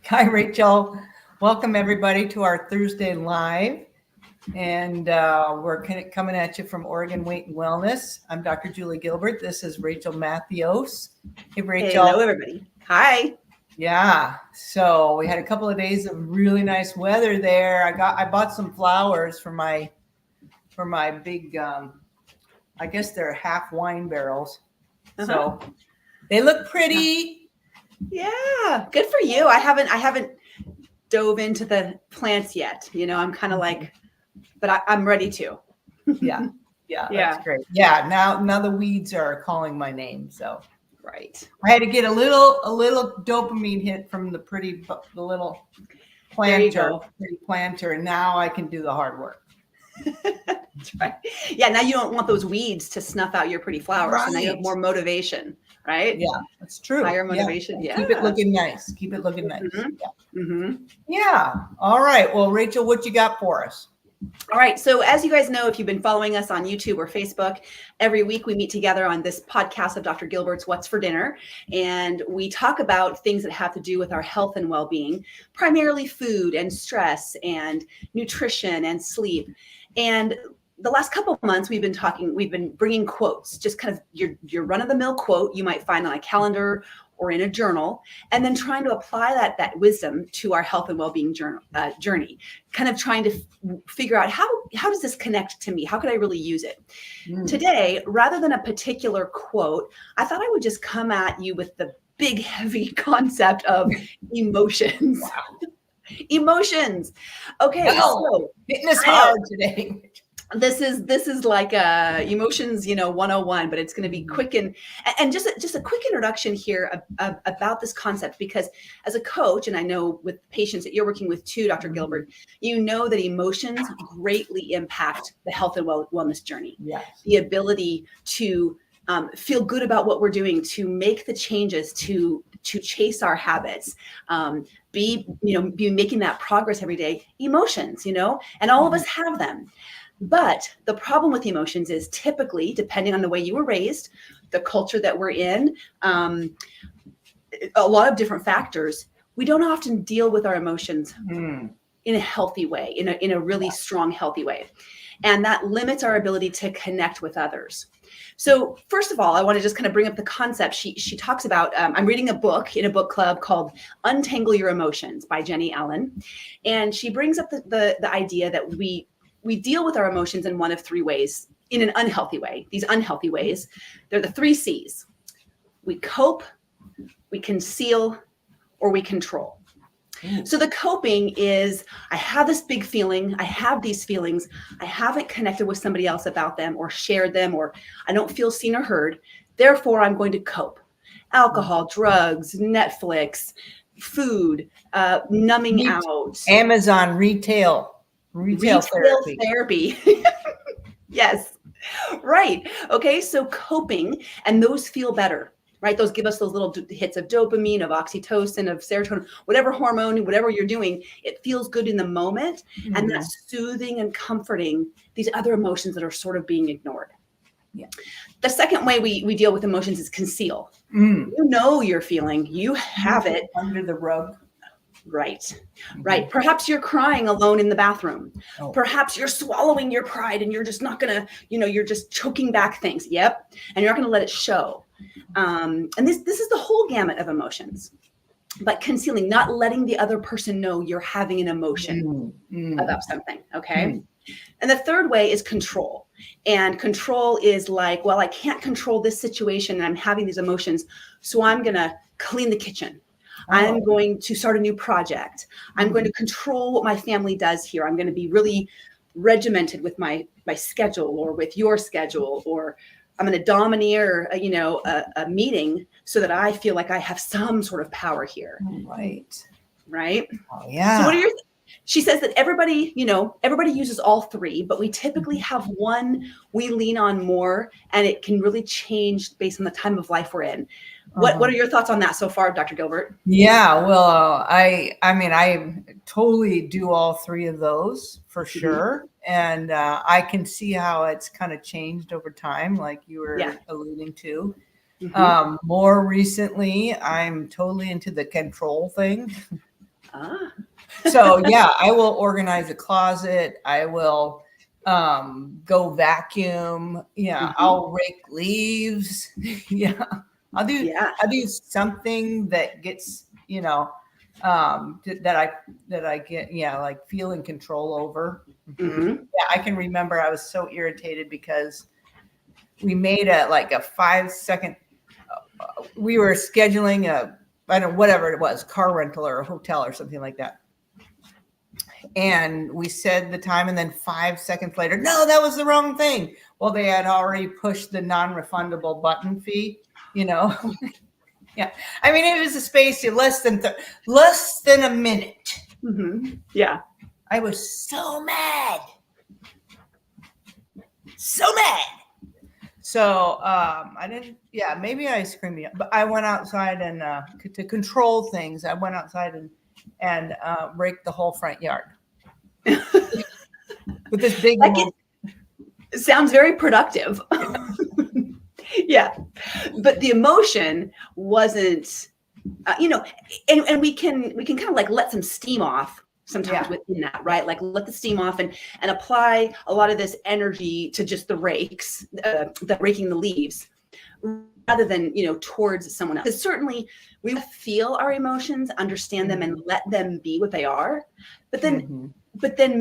Hi, Rachel. Welcome, everybody, to our Thursday Live. And we're coming at you from Oregon Weight and Wellness. I'm Dr. Julie Gilbert. This is Rachel Mattheos. Hey, Rachel. Hello, everybody. Hi. Yeah. So we had a couple of days of really nice weather there. I bought some flowers for my big, I guess they're half wine barrels. So they look pretty. Yeah, good for you. I haven't dove into the plants yet. I'm kind of like, but I'm ready to. Yeah, that's great. Yeah, now the weeds are calling my name, so right. I had to get a little dopamine hit from the little planter, and now I can do the hard work. That's right. Yeah, now you don't want those weeds to snuff out your pretty flowers, right. So now you have more motivation, right? Yeah, that's true. Higher motivation. Yeah. Keep it looking nice. Mm-hmm. Yeah. Mm-hmm. Yeah. All right. Well, Rachel, what you got for us? All right. So as you guys know, if you've been following us on YouTube or Facebook, every week we meet together on this podcast of Dr. Gilbert's What's for Dinner. And we talk about things that have to do with our health and well-being, primarily food and stress and nutrition and sleep. And the last couple of months we've been bringing quotes, just kind of your run-of-the-mill quote you might find on a calendar or in a journal, and then trying to apply that wisdom to our health and well-being journey, kind of trying to figure out how does this connect to me? How could I really use it? Today, rather than a particular quote, I thought I would just come at you with the big, heavy concept of emotions. Wow. Emotions. Okay, so hitting us hard today. This is like emotions, 101, but it's going to be quick and just a quick introduction here about this concept, because as a coach, and I know with patients that you're working with too, Dr. Gilbert, you know that emotions greatly impact the health and wellness journey. Yes. The ability to feel good about what we're doing, to make the changes, to chase our habits, be making that progress every day. Emotions, and all of us have them. But the problem with emotions is typically, depending on the way you were raised, the culture that we're in, a lot of different factors, we don't often deal with our emotions in a healthy way, in a really strong, healthy way. And that limits our ability to connect with others. So first of all, I want to just kind of bring up the concept. She talks about, I'm reading a book in a book club called Untangle Your Emotions by Jenny Allen. And she brings up the idea that we deal with our emotions in one of three ways, in an unhealthy way. These unhealthy ways, they're the 3 C's. We cope, we conceal, or we control. So the coping is, I have this big feeling, I have these feelings, I haven't connected with somebody else about them or shared them, or I don't feel seen or heard. Therefore, I'm going to cope. Alcohol, drugs, Netflix, food, numbing out. Amazon retail therapy. Yes, right. Okay, so coping, and those feel better, right? Those give us those little hits of dopamine, of oxytocin, of serotonin, whatever hormone, whatever you're doing, it feels good in the moment. And that's soothing and comforting these other emotions that are sort of being ignored. Yeah. The second way we deal with emotions is conceal. You know you're feeling, you have it under the rug. Right. Right. Perhaps you're crying alone in the bathroom. Perhaps you're swallowing your pride and you're just not going to, you're just choking back things. Yep. And you're not going to let it show. And this is the whole gamut of emotions. But concealing, not letting the other person know you're having an emotion about something. Okay. And the third way is control. And control is like, well, I can't control this situation and I'm having these emotions, so I'm going to clean the kitchen. I'm going to start a new project. I'm going to control what my family does here. I'm going to be really regimented with my schedule or with your schedule, or I'm going to domineer, a meeting so that I feel like I have some sort of power here. Right. Right. Oh, yeah. So what are your She says that everybody uses all 3, but we typically have one we lean on more, and it can really change based on the time of life we're in. What are your thoughts on that so far, Dr. Gilbert? Yeah, well, I mean, I totally do all 3 of those for sure. And I can see how it's kind of changed over time, like you were alluding to. More recently, I'm totally into the control thing. Ah. So yeah, I will organize a closet. I will go vacuum. Yeah, I'll rake leaves. Yeah, I'll Yeah. do something that gets, that I get, like feel in control over. Mm-hmm. Yeah, I can remember I was so irritated because we made a 5 second. We were scheduling I don't know, whatever it was, car rental or a hotel or something like that. And we said the time, and then 5 seconds later, no, that was the wrong thing. Well, they had already pushed the non-refundable button fee, Yeah. I mean, it was a space in less than a minute. Mm-hmm. Yeah. I was so mad. So mad. So I didn't, maybe I screamed, but I went outside and to control things, I went outside and raked the whole front yard. With this big sounds very productive. Yeah. But the emotion wasn't, and we can kind of like let some steam off sometimes within that, right? Like let the steam off and apply a lot of this energy to just the rakes, the raking the leaves, rather than, towards someone else. Because certainly we feel our emotions, understand them, and let them be what they are, but then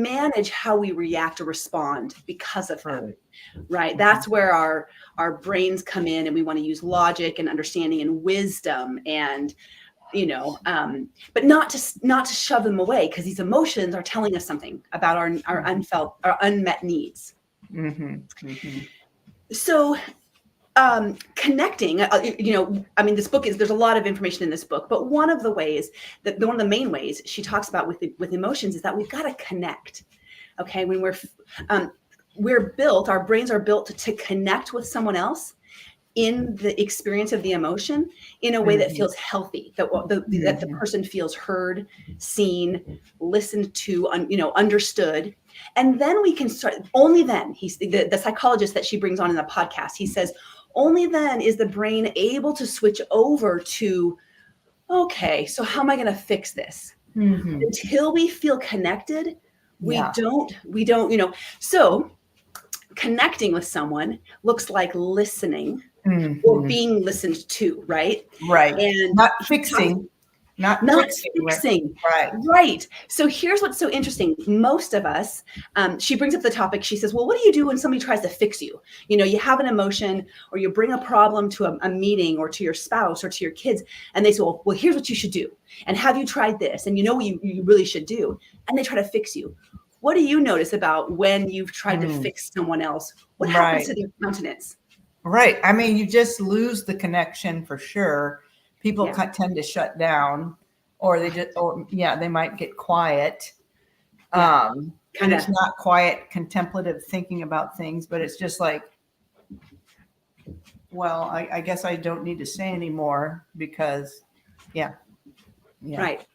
manage how we react or respond because of them, right? That's where our brains come in, and we want to use logic and understanding and wisdom and, but not to shove them away, because these emotions are telling us something about our unmet needs. So connecting, this book there's a lot of information in this book, but one of the main ways she talks about with emotions is that we've got to connect. Okay. When our brains are built to connect with someone else in the experience of the emotion in a way that feels healthy, that the person feels heard, seen, listened to, understood. And then we can start, only then, the psychologist that she brings on in the podcast, he says, only then is the brain able to switch over to, okay, so how am I going to fix this? Until we feel connected, we don't, so connecting with someone looks like listening or being listened to, right? Right. And not fixing. Not fixing. Right. So here's what's so interesting. Most of us, she brings up the topic. She says, well, what do you do when somebody tries to fix you? You have an emotion, or you bring a problem to a meeting, or to your spouse, or to your kids, and they say, well, here's what you should do. And have you tried this? And what you really should do. And they try to fix you. What do you notice about when you've tried to fix someone else? What happens to their countenance? Right. I mean, you just lose the connection for sure. People tend to shut down, or they might get quiet. And it's not quiet, contemplative thinking about things, but it's just like, well, I guess I don't need to say anymore because, right.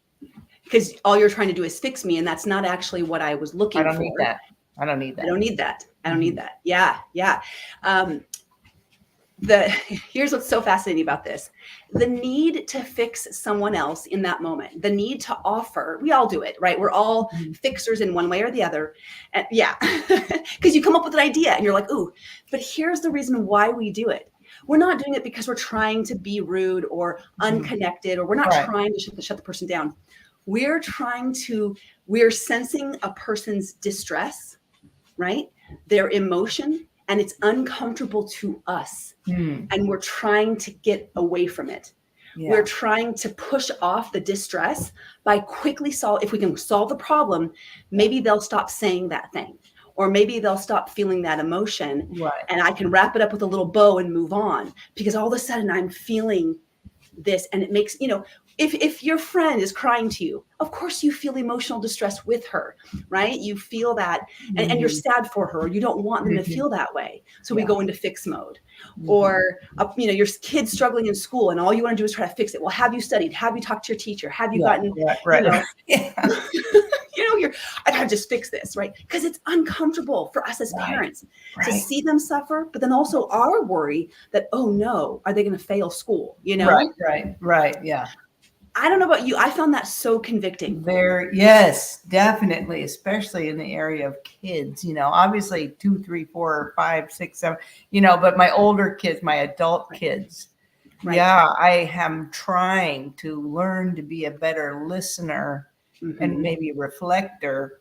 Because all you're trying to do is fix me, and that's not actually what I was looking for. I don't need that. I don't need that. Yeah. Here's what's so fascinating about this. The need to fix someone else in that moment, the need to offer, we all do it, right? We're all fixers in one way or the other. And because you come up with an idea and you're like, ooh, but here's the reason why we do it. We're not doing it because we're trying to be rude or unconnected, or we're not trying to shut the person down. We're sensing a person's distress, right? Their emotion, and it's uncomfortable to us. And we're trying to get away from it. We're trying to push off the distress by quickly if we can solve the problem, maybe they'll stop saying that thing, or maybe they'll stop feeling that emotion. And I can wrap it up with a little bow and move on, because all of a sudden I'm feeling this, and it makes, if your friend is crying to you, of course you feel emotional distress with her, right? You feel that, and you're sad for her. You don't want them to feel that way. So we go into fix mode. Or, your kid's struggling in school, and all you want to do is try to fix it. Well, have you studied? Have you talked to your teacher? Have you gotten, I gotta just fix this, right? Because it's uncomfortable for us as parents to see them suffer, but then also our worry that, oh no, are they going to fail school? Right. Yeah. I don't know about you. I found that so convicting. Yes, definitely, especially in the area of kids, obviously 2, 3, 4, 5, 6, 7, but my older kids, my adult kids. Right. Yeah, I am trying to learn to be a better listener and maybe reflector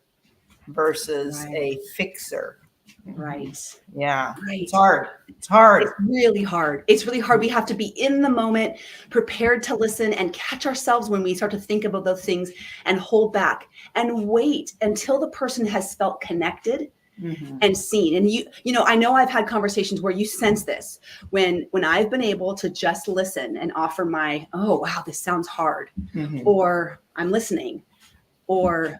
versus a fixer. Right. Yeah. Right. It's hard. It's hard. It's really hard. It's really hard. We have to be in the moment, prepared to listen and catch ourselves when we start to think about those things and hold back and wait until the person has felt connected and seen. And I know I've had conversations where you sense this when I've been able to just listen and offer my, oh, wow, this sounds hard, or I'm listening, or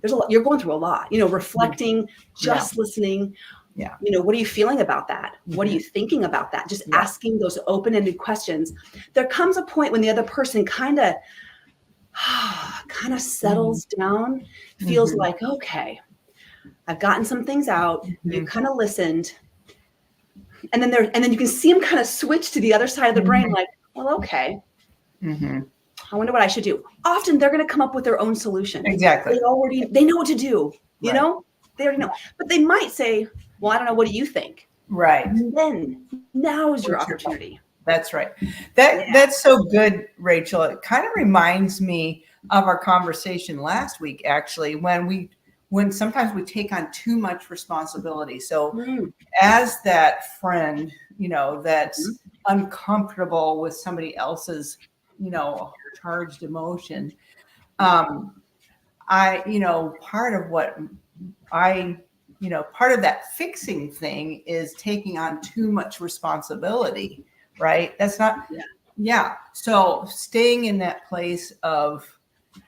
there's a lot, you're going through a lot, reflecting, just listening. Yeah. What are you feeling about that? What are you thinking about that? Just asking those open-ended questions. There comes a point when the other person kind of settles down, feels like, okay, I've gotten some things out. You kind of listened. And then you can see them kind of switch to the other side of the brain, like, well, okay. I wonder what I should do. Often they're going to come up with their own solution. Exactly. They know what to do. They already know. But they might say, well, I don't know. What do you think? Right. And then now is your opportunity. That's right. That's so good, Rachel. It kind of reminds me of our conversation last week, actually, when sometimes we take on too much responsibility. So as that friend, that's uncomfortable with somebody else's, charged emotion, part of that fixing thing is taking on too much responsibility, right? That's not, So staying in that place of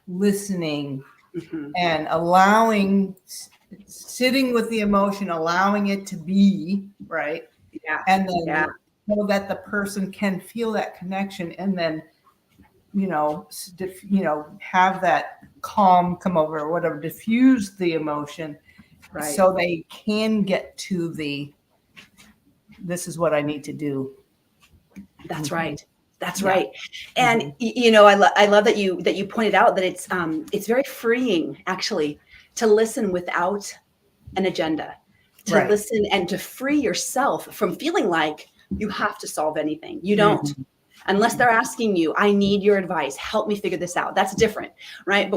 listening and sitting with the emotion, allowing it to be, right? Yeah. And then so that the person can feel that connection and then, have that calm come over or whatever, diffuse the emotion. Right. So they can get to this is what I need to do. That's right. That's right. And I love that you pointed out that it's very freeing actually to listen without an agenda, to listen and to free yourself from feeling like you have to solve anything. You don't. Unless they're asking you, I need your advice. Help me figure this out. That's different, right?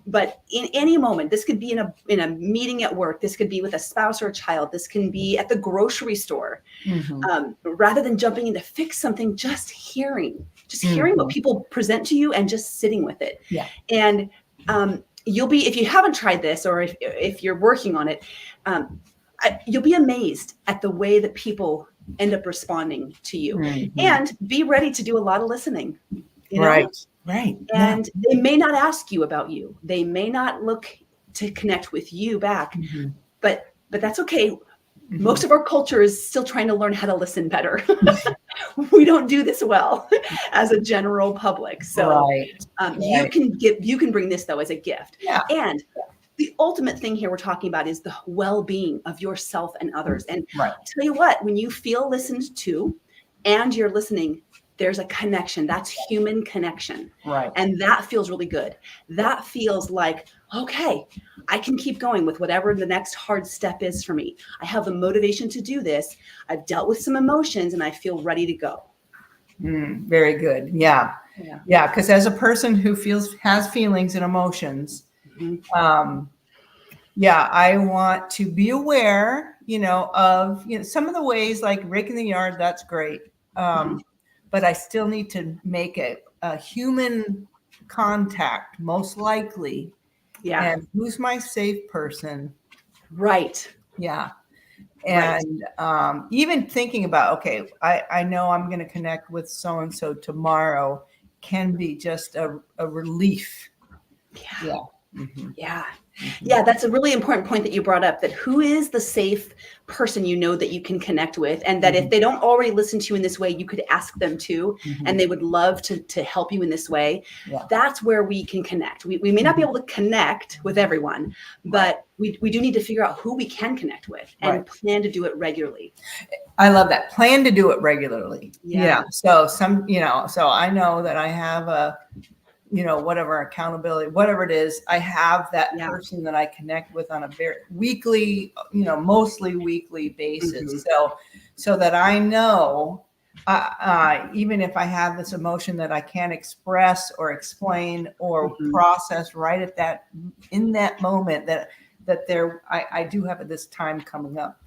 But in any moment, this could be in a meeting at work. This could be with a spouse or a child. This can be at the grocery store. Rather than jumping in to fix something, just hearing what people present to you and just sitting with it. Yeah. And you'll be, if you haven't tried this or if you're working on it, you'll be amazed at the way that people end up responding to you, and be ready to do a lot of listening. Right. And they may not ask you about you. They may not look to connect with you back, but that's okay. Most of our culture is still trying to learn how to listen better. We don't do this well as a general public. So you can bring this though as a gift. Yeah. And the ultimate thing here we're talking about is the well-being of yourself and others. And I'll tell you what, when you feel listened to and you're listening, there's a connection. That's human connection. Right. And that feels really good. That feels like, okay, I can keep going with whatever the next hard step is for me. I have the motivation to do this. I've dealt with some emotions and I feel ready to go. Very good. Yeah. Because as a person who has feelings and emotions, I want to be aware, of, some of the ways like raking the yard. That's great. But I still need to make a human contact, most likely. Yeah. And who's my safe person? Right. Yeah. And even thinking about, okay, I know I'm going to connect with so-and-so tomorrow can be just a relief. Yeah. Mhm. Yeah. Mhm. Yeah, that's a really important point that you brought up, that who is the safe person that you can connect with, and that if they don't already listen to you in this way, you could ask them to, and they would love to help you in this way. Yeah. That's where we can connect. We may not be able to connect with everyone, but we do need to figure out who we can connect with and plan to do it regularly. I love that. Plan to do it regularly. Yeah. So so I know that I have a, whatever accountability, whatever it is, I have that person that I connect with on a very weekly, mostly weekly basis. So that I know, even if I have this emotion that I can't express or explain or process right in that moment, that I do have this time coming up.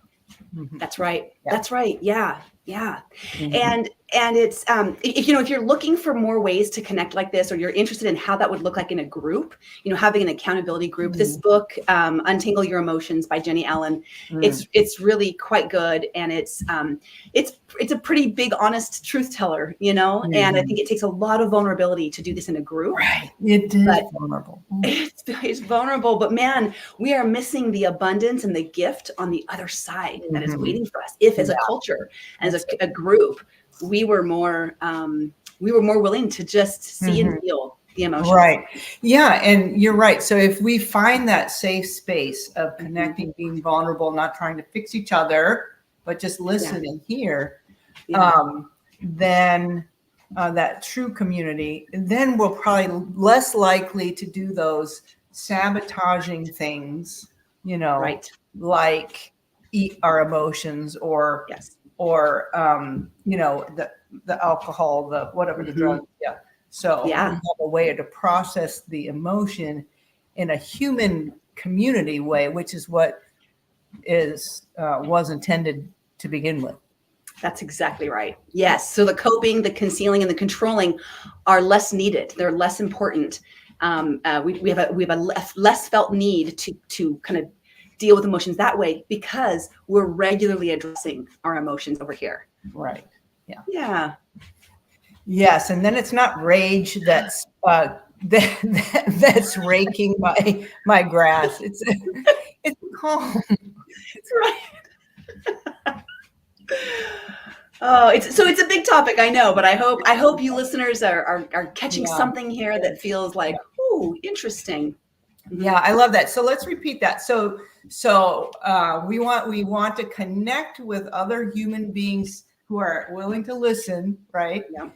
That's right. Yeah. That's right. Yeah. Yeah. And it's if you're looking for more ways to connect like this, or you're interested in how that would look like in a group, having an accountability group, this book, Untangle Your Emotions by Jenny Allen, it's really quite good. And it's a pretty big, honest truth teller, and I think it takes a lot of vulnerability to do this in a group. Right. It is vulnerable. It's vulnerable, but man, we are missing the abundance and the gift on the other side that is waiting for us. If as a culture, and as a group, we were more willing to just see and feel the emotions. Right. Yeah. And you're right. So if we find that safe space of connecting, being vulnerable, not trying to fix each other, but just listen and hear, then that true community, then we're probably less likely to do those sabotaging things, like eat our emotions or the alcohol, the whatever the drug. Yeah. So we have a way to process the emotion in a human community way, which is what was intended to begin with. That's exactly right. Yes. So the coping, the concealing, and the controlling are less needed. They're less important. We have a less felt need to kind of deal with emotions that way, because we're regularly addressing our emotions over here. Right. Yeah. Yeah. Yes. And then it's not rage that's that's raking my grass. It's calm. That's right. Oh, it's a big topic, I know, but I hope you listeners are catching something here that feels like, ooh, interesting. Yeah, I love that. So let's repeat that. So we want to connect with other human beings who are willing to listen, right? Yeah.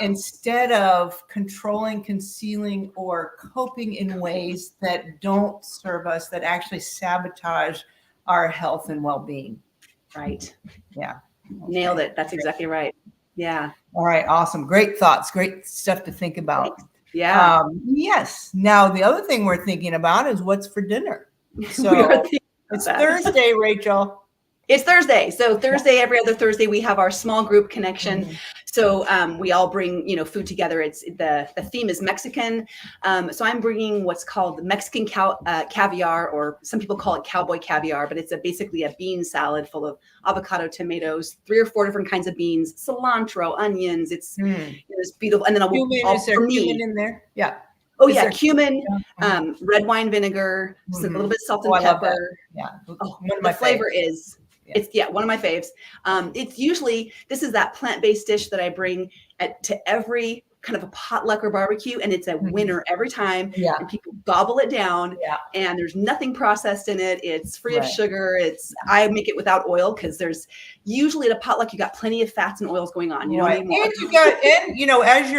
Instead of controlling, concealing, or coping in ways that don't serve us, that actually sabotage our health and well-being. Right. Yeah. Okay. Nailed it. That's exactly right. Yeah. All right. Awesome. Great thoughts. Great stuff to think about. Thanks. Yeah. Yes. Now, the other thing we're thinking about is what's for dinner. So it's Thursday, Rachel. It's Thursday. So Thursday, every other Thursday, we have our small group connection. So we all bring, food together. It's the theme is Mexican. So I'm bringing what's called Mexican caviar, or some people call it cowboy caviar, but it's basically a bean salad full of avocado, tomatoes, 3 or 4 different kinds of beans, cilantro, onions. It's beautiful. And then Is there cumin in there? Yeah. Oh, yeah, cumin, red wine vinegar, a little bit of salt and pepper. Yeah. Oh, the flavor is, it's one of my faves. It's usually, this is that plant-based dish that I bring to every kind of a potluck or barbecue, and it's a winner every time. Yeah. And people gobble it down. Yeah. And there's nothing processed in it. It's free of sugar. I make it without oil, because there's usually at a potluck you got plenty of fats and oils going on. You don't need more. And you got, as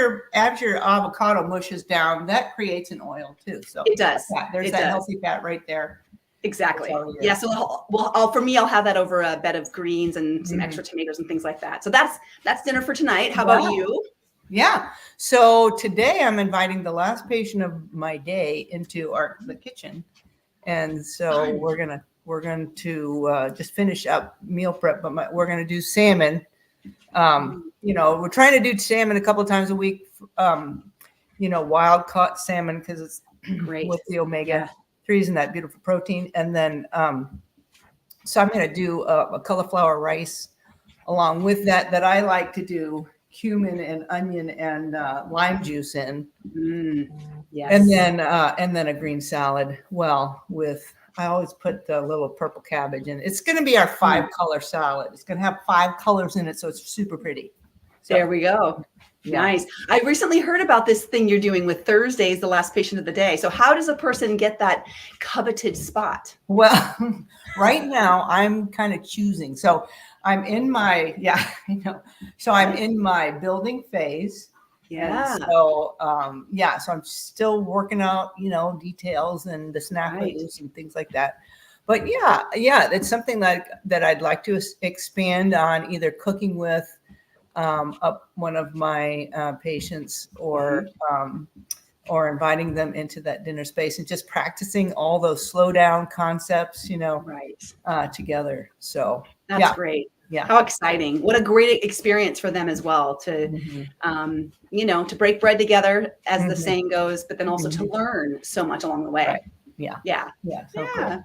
your avocado mushes down, that creates an oil too. So it does. There's that healthy fat right there. Exactly. Yeah. So for me, I'll have that over a bed of greens and some extra tomatoes and things like that. So that's dinner for tonight. How about you? Yeah. So today I'm inviting the last patient of my day into the kitchen, and so we're going to just finish up meal prep. But we're going to do salmon. We're trying to do salmon a couple of times a week. Wild caught salmon, because it's great with the omega-3s and that beautiful protein. And then so I'm going to do a cauliflower rice along with that I like to do cumin and onion and lime juice in. Yes. And then a green salad. Well, I always put the little purple cabbage in. It's going to be our 5-color salad. It's going to have 5 colors in it, so it's super pretty. So, there we go. yeah. Nice. I recently heard about this thing you're doing with Thursdays, the last patient of the day. So how does a person get that coveted spot? Well, right now I'm kind of choosing. So I'm in my, so I'm in my building phase. Yeah. And so, so I'm still working out, details and the snafus and things like that. But yeah, it's something that I'd like to expand on, either cooking with one of my patients or inviting them into that dinner space and just practicing all those slow down concepts, together. So that's great. Yeah. How exciting. What a great experience for them as well to, to break bread together, as the saying goes, but then also to learn so much along the way. Right. Yeah. Yeah. So cool.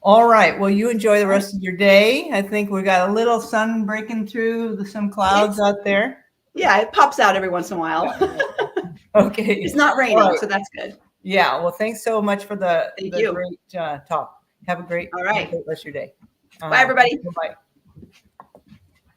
All right. Well, you enjoy the rest of your day. I think we got a little sun breaking through some clouds out there. Yeah. It pops out every once in a while. Okay. It's not raining, so that's good. Yeah. Well, thanks so much for the Thank you. great talk. Have a great rest of your day. Bye, everybody. Bye.